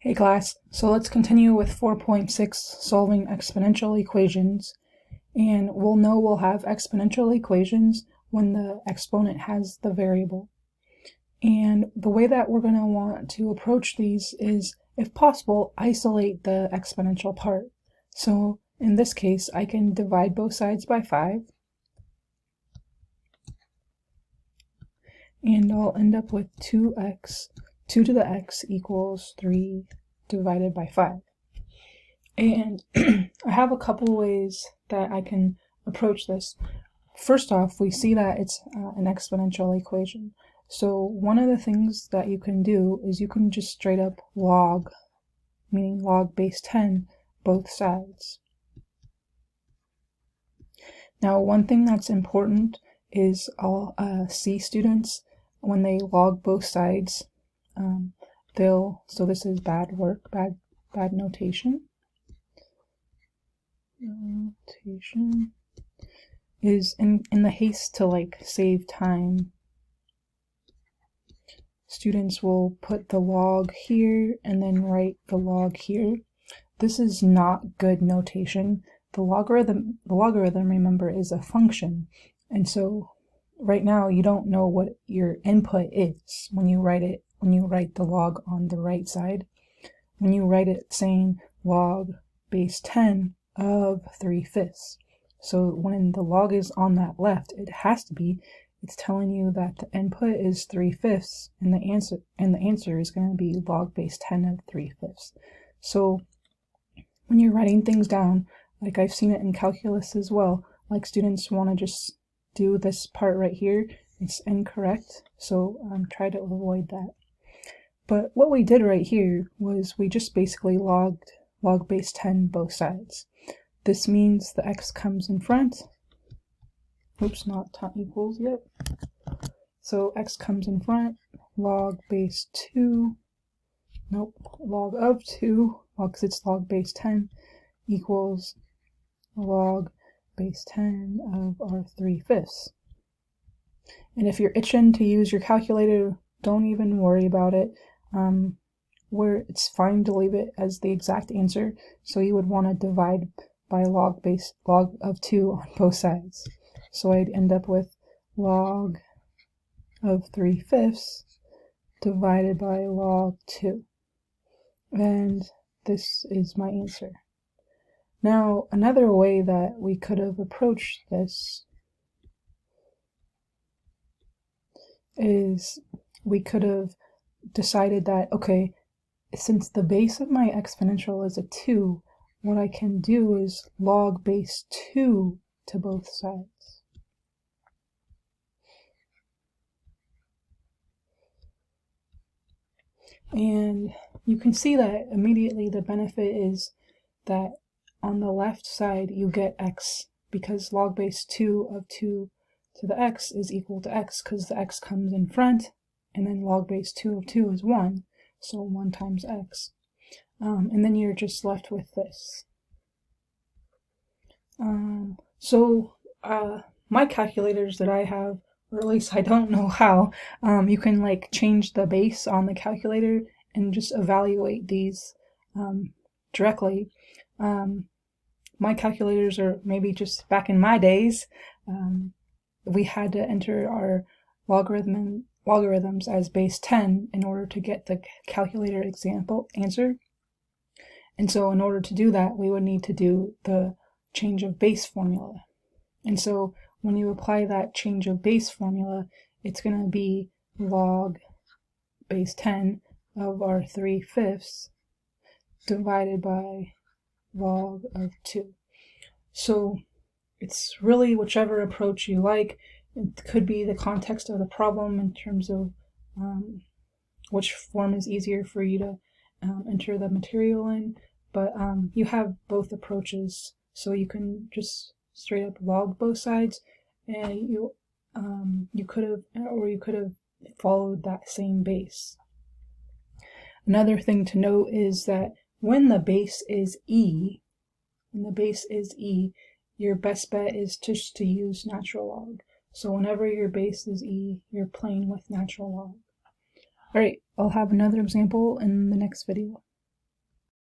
Hey class, so let's continue with 4.6 solving exponential equations, and we'll have exponential equations when the exponent has the variable. And the way that we're going to want to approach these is, if possible, isolate the exponential part. So in this case, I can divide both sides by 5, and I'll end up with 2 to the x equals 3 divided by 5. And I have a couple ways that I can approach this. First off, we see that it's an exponential equation. So one of the things that you can do is you can just straight up log, meaning log base 10, both sides. Now, one thing that's important is all C students, when they log both sides, so this is bad notation. Notation is in the haste to like save time, students will put the log here and then write the log here. This is not good notation. The logarithm, remember, is a function, and so right now you don't know what your input is when you write the log on the right side. When you write it saying log base 10 of 3/5. So when the log is on that left, it's telling you that the input is 3/5, and the answer is going to be log base 10 of 3/5. So when you're writing things down, like I've seen it in calculus as well, like students want to just do this part right here, it's incorrect, so try to avoid that. But what we did right here was we just basically logged log base 10 both sides. This means the x comes in front. Oops, not equals yet. So x comes in front, log base 2, log of 2, well, because it's log base 10, equals log base 10 of our 3/5. And if you're itching to use your calculator, don't even worry about it. It's fine to leave it as the exact answer, so you would want to divide by log of 2 on both sides. So I'd end up with log of 3/5 divided by log 2. And this is my answer. Now, another way that we could have approached this is we could have decided that, okay, since the base of my exponential is a 2, what I can do is log base 2 to both sides. And you can see that immediately the benefit is that on the left side you get x, because log base 2 of 2 to the x is equal to x, because the x comes in front, and then log base 2 of 2 is 1, so 1 times x. And then you're just left with this. My calculators that I have, or at least I don't know how, you can like change the base on the calculator and just evaluate these directly. My calculators are maybe just back in my days, we had to enter our logarithms as base 10 in order to get the calculator example answer. And so in order to do that, we would need to do the change of base formula. And so when you apply that change of base formula, it's going to be log base 10 of our 3/5 divided by log of 2. So it's really whichever approach you like. It could be the context of the problem in terms of which form is easier for you to enter the material in, but you have both approaches, so you can just straight up log both sides, and you could have followed that same base. Another thing to note is that when the base is e, your best bet is just to use natural log. So whenever your base is e, you're playing with natural log. Alright, I'll have another example in the next video.